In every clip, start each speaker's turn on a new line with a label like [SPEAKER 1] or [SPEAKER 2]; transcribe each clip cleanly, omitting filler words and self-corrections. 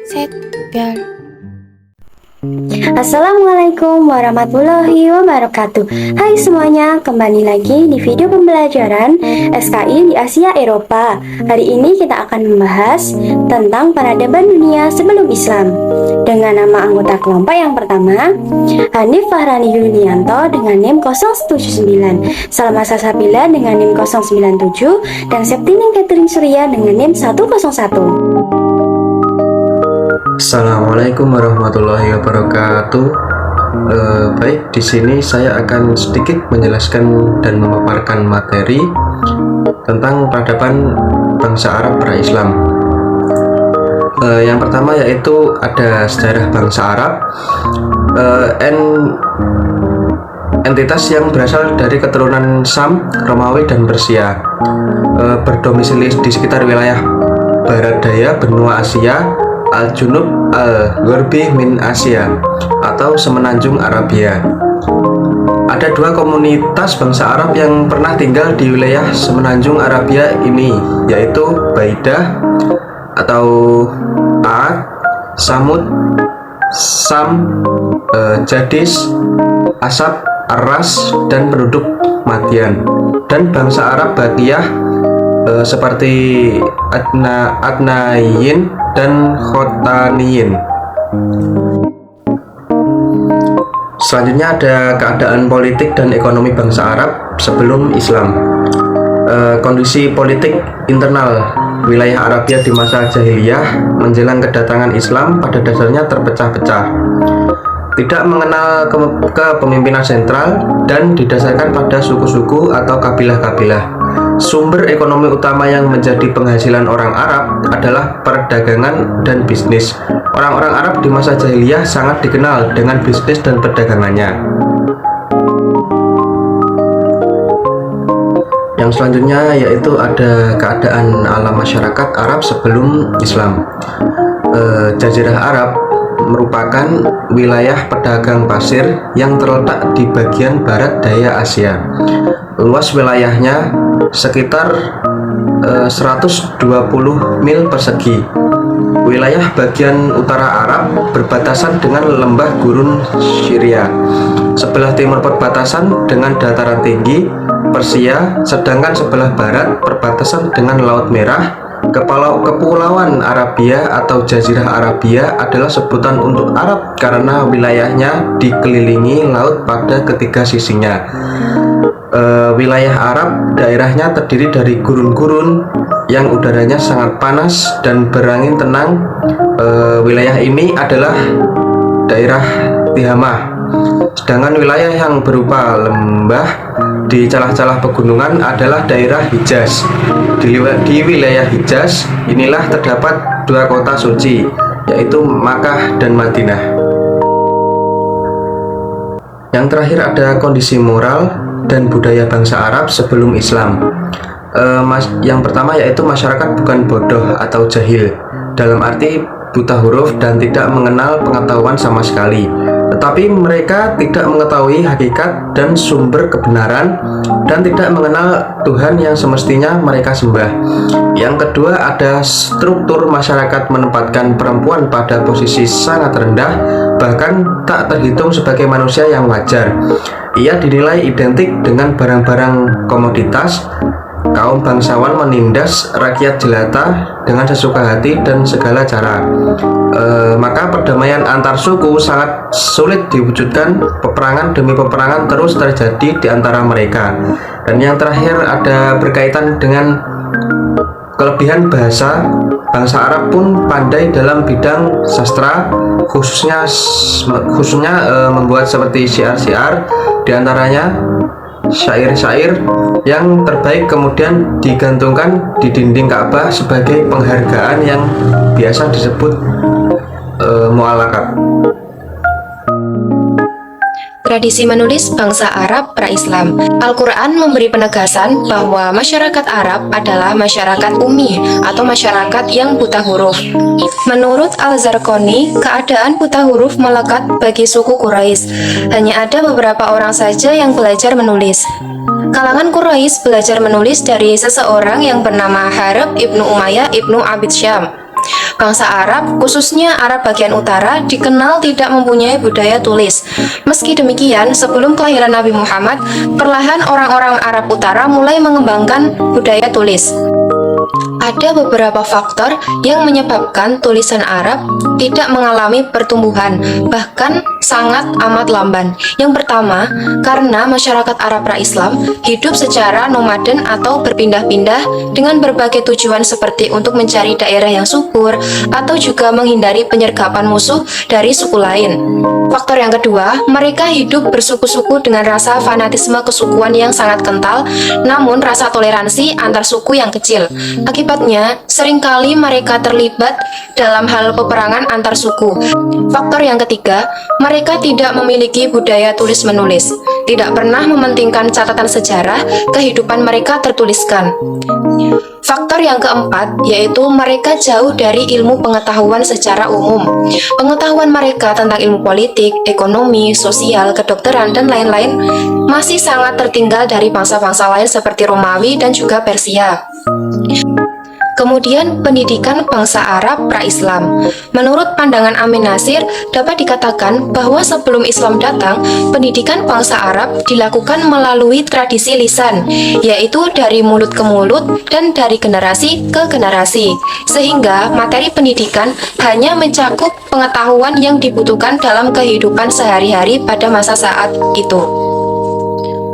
[SPEAKER 1] Set, biar.
[SPEAKER 2] Assalamualaikum warahmatullahi wabarakatuh. Hai semuanya, kembali lagi di video pembelajaran SKI di Asia Eropa. Hari ini kita akan membahas tentang peradaban dunia sebelum Islam dengan nama anggota kelompok yang pertama, Hanif Fahrani Yunianto dengan NIM 079, Salma Salsabila dengan NIM 097, dan Septining Catherine Surya dengan NIM 101.
[SPEAKER 3] Assalamualaikum warahmatullahi wabarakatuh. Baik, di sini saya akan sedikit menjelaskan dan memaparkan materi tentang peradaban bangsa Arab pra-Islam. Yang pertama yaitu ada sejarah bangsa Arab, entitas yang berasal dari keturunan Sam, Romawi, dan Persia, berdomisili di sekitar wilayah barat daya benua Asia, Al-Junub Al-Gharbi min Asia atau Semenanjung Arabia. Ada dua komunitas bangsa Arab yang pernah tinggal di wilayah Semenanjung Arabia ini, yaitu Baidah atau Ad, Samud, Sam, Jadis, Asab, Aras, dan penduduk Madian. Dan bangsa Arab Baqiyah seperti Adnayin dan Khotaniyin. Selanjutnya ada keadaan politik dan ekonomi bangsa Arab sebelum Islam. Kondisi politik internal wilayah Arabia di masa jahiliyah menjelang kedatangan Islam pada dasarnya terpecah-pecah, tidak mengenal kepemimpinan sentral, dan didasarkan pada suku-suku atau kabilah-kabilah. Sumber ekonomi utama yang menjadi penghasilan orang Arab adalah perdagangan dan bisnis. Orang-orang Arab di masa jahiliyah sangat dikenal dengan bisnis dan perdagangannya. Yang selanjutnya yaitu ada keadaan alam masyarakat Arab sebelum Islam. Jazirah Arab merupakan wilayah pedagang pasir yang terletak di bagian barat daya Asia. Luas wilayahnya sekitar 120 mil persegi. Wilayah bagian utara Arab berbatasan dengan lembah gurun Syria. Sebelah timur perbatasan dengan dataran tinggi Persia, sedangkan sebelah barat perbatasan dengan Laut Merah. Kepulauan Arabia atau Jazirah Arabia adalah sebutan untuk Arab karena wilayahnya dikelilingi laut pada ketiga sisinya. Wilayah Arab daerahnya terdiri dari gurun-gurun yang udaranya sangat panas dan berangin tenang. Wilayah ini adalah daerah Tihamah. Sedangkan wilayah yang berupa lembah di celah-celah pegunungan adalah daerah Hijaz. Di wilayah Hijaz inilah terdapat dua kota suci, yaitu Makkah dan Madinah. Yang terakhir ada kondisi moral dan budaya bangsa Arab sebelum Islam. Yang pertama yaitu masyarakat bukan bodoh atau jahil, dalam arti buta huruf dan tidak mengenal pengetahuan sama sekali, tetapi mereka tidak mengetahui hakikat dan sumber kebenaran dan tidak mengenal Tuhan yang semestinya mereka sembah. Yang kedua ada struktur masyarakat menempatkan perempuan pada posisi sangat rendah, bahkan tak terhitung sebagai manusia yang wajar. Ia dinilai identik dengan barang-barang komoditas. Kaum bangsawan menindas rakyat jelata dengan sesuka hati dan segala cara. Maka perdamaian antar suku sangat sulit diwujudkan. Peperangan demi peperangan terus terjadi di antara mereka. Dan yang terakhir ada berkaitan dengan kelebihan bahasa. Bangsa Arab pun pandai dalam bidang sastra, khususnya membuat seperti syiar-syiar, diantaranya syair-syair yang terbaik kemudian digantungkan di dinding Ka'bah sebagai penghargaan yang biasa disebut mu'allaqat.
[SPEAKER 1] Tradisi menulis bangsa Arab pra-Islam. Al-Quran memberi penegasan bahwa masyarakat Arab adalah masyarakat ummi atau masyarakat yang buta huruf. Menurut Al-Zarqani, keadaan buta huruf melekat bagi suku Quraisy. Hanya ada beberapa orang saja yang belajar menulis. Kalangan Quraisy belajar menulis dari seseorang yang bernama Harb ibnu Umayyah ibnu Abid Syam. Bangsa Arab, khususnya Arab bagian utara, dikenal tidak mempunyai budaya tulis. Meski demikian, sebelum kelahiran Nabi Muhammad, perlahan orang-orang Arab utara mulai mengembangkan budaya tulis. Ada beberapa faktor yang menyebabkan tulisan Arab tidak mengalami pertumbuhan, bahkan sangat amat lamban. Yang pertama, karena masyarakat Arab pra-Islam hidup secara nomaden atau berpindah-pindah dengan berbagai tujuan seperti untuk mencari daerah yang subur atau juga menghindari penyergapan musuh dari suku lain. Faktor yang kedua, mereka hidup bersuku-suku dengan rasa fanatisme kesukuan yang sangat kental, namun rasa toleransi antar suku yang kecil. Akibatnya, seringkali mereka terlibat dalam hal peperangan antar suku. Faktor yang ketiga, mereka tidak memiliki budaya tulis-menulis, tidak pernah mementingkan catatan sejarah, kehidupan mereka tertuliskan. Faktor yang keempat, yaitu mereka jauh dari ilmu pengetahuan secara umum. Pengetahuan mereka tentang ilmu politik, ekonomi, sosial, kedokteran, dan lain-lain masih sangat tertinggal dari bangsa-bangsa lain seperti Romawi dan juga Persia. Kemudian, pendidikan bangsa Arab pra-Islam. Menurut pandangan Amin Nasir, dapat dikatakan bahwa sebelum Islam datang, pendidikan bangsa Arab dilakukan melalui tradisi lisan, yaitu dari mulut ke mulut dan dari generasi ke generasi. Sehingga materi pendidikan hanya mencakup pengetahuan yang dibutuhkan dalam kehidupan sehari-hari pada masa saat itu.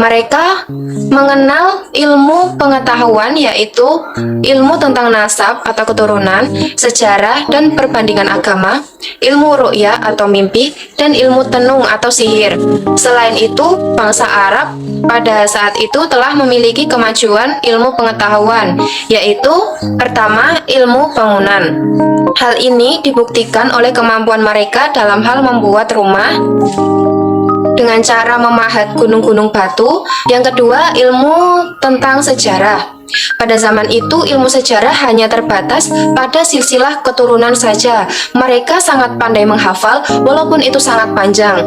[SPEAKER 1] Mereka mengenal ilmu pengetahuan, yaitu ilmu tentang nasab atau keturunan, sejarah dan perbandingan agama, ilmu ru'ya atau mimpi, dan ilmu tenung atau sihir. Selain itu, bangsa Arab pada saat itu telah memiliki kemajuan ilmu pengetahuan, yaitu pertama, ilmu bangunan. Hal ini dibuktikan oleh kemampuan mereka dalam hal membuat rumah dengan cara memahat gunung-gunung batu. Yang kedua, ilmu tentang sejarah. Pada zaman itu, ilmu sejarah hanya terbatas pada silsilah keturunan saja. Mereka sangat pandai menghafal, walaupun itu sangat panjang.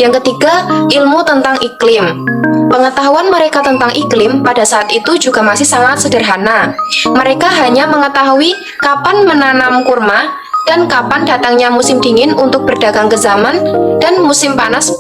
[SPEAKER 1] Yang ketiga, ilmu tentang iklim. Pengetahuan mereka tentang iklim pada saat itu juga masih sangat sederhana. Mereka hanya mengetahui kapan menanam kurma dan kapan datangnya musim dingin untuk berdagang ke Yaman dan musim panas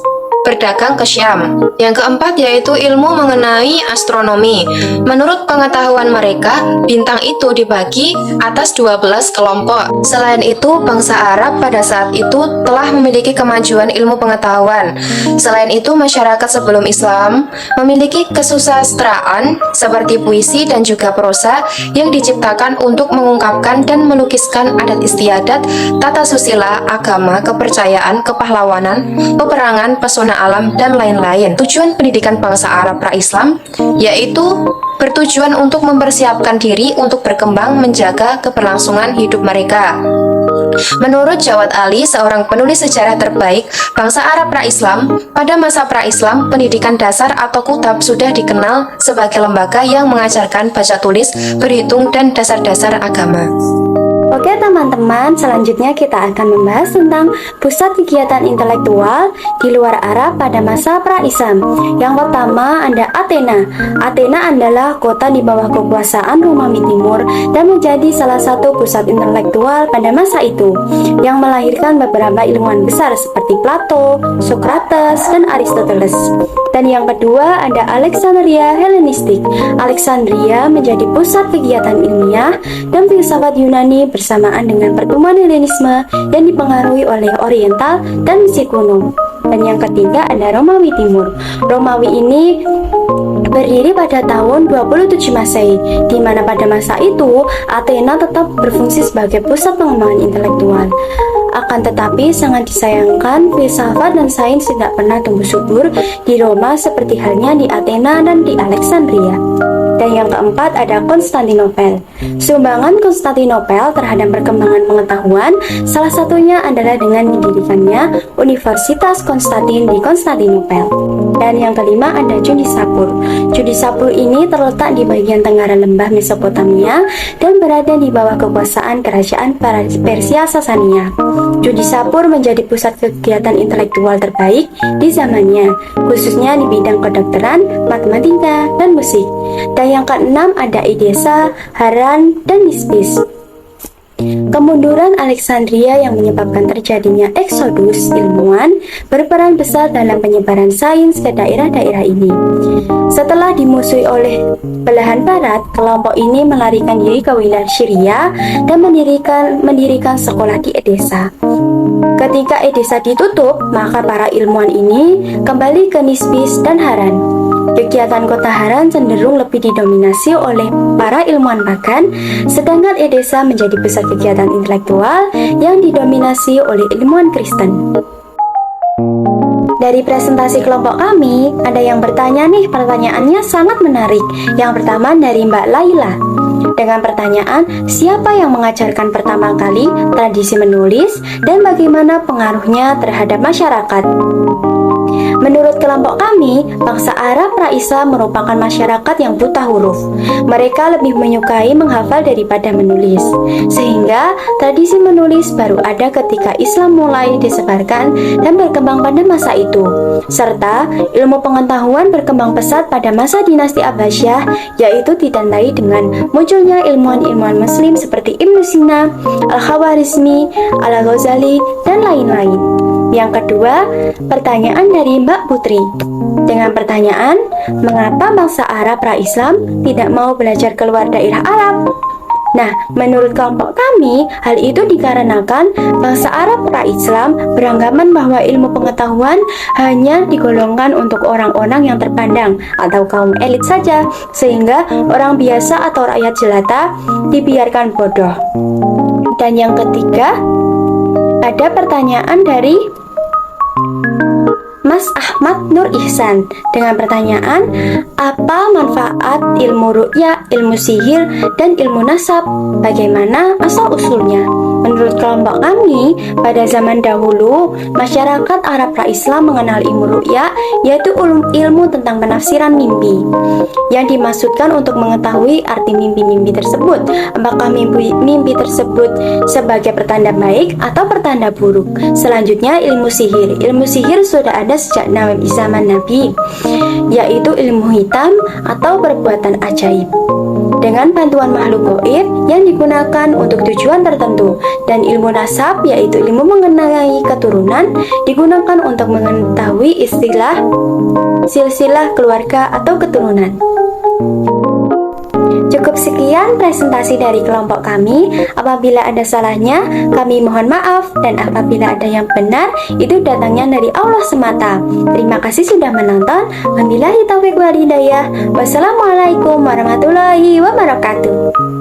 [SPEAKER 1] berdagang ke Syam. Yang keempat yaitu ilmu mengenai astronomi. Menurut pengetahuan mereka, bintang itu dibagi atas 12 kelompok. Selain itu, bangsa Arab pada saat itu telah memiliki kemajuan ilmu pengetahuan. Selain itu, masyarakat sebelum Islam memiliki kesusastraan seperti puisi dan juga prosa yang diciptakan untuk mengungkapkan dan melukiskan adat istiadat, tata susila, agama, kepercayaan, kepahlawanan, peperangan, pesona alam, dan lain-lain. Tujuan pendidikan bangsa Arab pra-Islam yaitu bertujuan untuk mempersiapkan diri untuk berkembang menjaga keberlangsungan hidup mereka. Menurut Jawad Ali, seorang penulis sejarah terbaik bangsa Arab pra-Islam, pada masa pra-Islam, pendidikan dasar atau kutab sudah dikenal sebagai lembaga yang mengajarkan baca tulis, berhitung, dan dasar-dasar agama.
[SPEAKER 2] Oke teman-teman, selanjutnya kita akan membahas tentang pusat kegiatan intelektual di luar Arab pada masa pra-Islam. Yang pertama ada Athena. Athena adalah kota di bawah kekuasaan Romawi Timur dan menjadi salah satu pusat intelektual pada masa itu, yang melahirkan beberapa ilmuwan besar seperti Plato, Socrates, dan Aristoteles. Dan yang kedua ada Alexandria Helenistik. Alexandria menjadi pusat kegiatan ilmiah dan filsafat Yunani bersamaan dengan pertumbuhan Helenisme yang dipengaruhi oleh Oriental dan Mesir kuno. Dan yang ketiga ada Romawi Timur. Romawi ini berdiri pada tahun 27 Masehi, di mana pada masa itu Athena tetap berfungsi sebagai pusat pengembangan intelektual. Akan tetapi sangat disayangkan filsafat dan sains tidak pernah tumbuh subur di Roma seperti halnya di Athena dan di Alexandria. Dan yang keempat ada Konstantinopel. Sumbangan Konstantinopel terhadap perkembangan pengetahuan salah satunya adalah dengan didirikannya Universitas Konstantin di Konstantinopel. Dan yang kelima ada Judisapur. Judisapur ini terletak di bagian tenggara lembah Mesopotamia dan berada di bawah kekuasaan kerajaan Persia Sasania. Judisapur menjadi pusat kegiatan intelektual terbaik di zamannya, khususnya di bidang kedokteran, matematika, dan musik. Dan yang keenam ada Edessa, Haran, dan Nispis. Kemunduran Alexandria yang menyebabkan terjadinya eksodus ilmuwan berperan besar dalam penyebaran sains ke daerah-daerah ini. Setelah dimusuhi oleh belahan barat, kelompok ini melarikan diri ke wilayah Syria dan mendirikan sekolah di Edessa. Ketika Edessa ditutup, maka para ilmuwan ini kembali ke Nisbis dan Haran. Kegiatan kota Haran cenderung lebih didominasi oleh para ilmuwan pagan, sedangkan Edessa menjadi pusat kegiatan intelektual yang didominasi oleh ilmuwan Kristen. Dari presentasi kelompok kami, ada yang bertanya nih, pertanyaannya sangat menarik. Yang pertama dari Mbak Laila. Dengan pertanyaan, siapa yang mengajarkan pertama kali tradisi menulis dan bagaimana pengaruhnya terhadap masyarakat? Menurut kelompok kami, bangsa Arab pra-Islam merupakan masyarakat yang buta huruf. Mereka lebih menyukai menghafal daripada menulis. Sehingga tradisi menulis baru ada ketika Islam mulai disebarkan dan berkembang pada masa itu. Serta ilmu pengetahuan berkembang pesat pada masa dinasti Abbasiyah, yaitu ditandai dengan munculnya ilmuwan-ilmuwan muslim seperti Ibnu Sina, Al-Khawarizmi, Al-Ghazali, dan lain-lain. Yang kedua, pertanyaan dari Mbak Putri. Dengan pertanyaan, mengapa bangsa Arab pra-Islam tidak mau belajar keluar daerah Arab? Nah, menurut kelompok kami, hal itu dikarenakan bangsa Arab pra-Islam beranggapan bahwa ilmu pengetahuan hanya digolongkan untuk orang-orang yang terpandang atau kaum elit saja, sehingga orang biasa atau rakyat jelata dibiarkan bodoh. Dan yang ketiga, ada pertanyaan dari Mas Ahmad Nur Ihsan dengan pertanyaan, apa manfaat ilmu ru'ya, ilmu sihir, dan ilmu nasab? Bagaimana asal-usulnya? Menurut kelompok kami, pada zaman dahulu, masyarakat Arab pra-Islam mengenal ilmu ru'ya, yaitu ilmu tentang penafsiran mimpi, yang dimaksudkan untuk mengetahui arti mimpi-mimpi tersebut. Apakah mimpi tersebut sebagai pertanda baik atau pertanda buruk? Selanjutnya, ilmu sihir. Ilmu sihir sudah ada sejak zaman Nabi, yaitu ilmu hitam atau perbuatan ajaib dengan bantuan makhluk gaib yang digunakan untuk tujuan tertentu. Dan ilmu nasab, yaitu ilmu mengenai keturunan, digunakan untuk mengetahui istilah silsilah keluarga atau keturunan. Cukup sekian presentasi dari kelompok kami. Apabila ada salahnya, kami mohon maaf, dan apabila ada yang benar, itu datangnya dari Allah semata. Terima kasih sudah menonton. Wabillahi taufiq wal hidayah. Wassalamualaikum warahmatullahi wabarakatuh.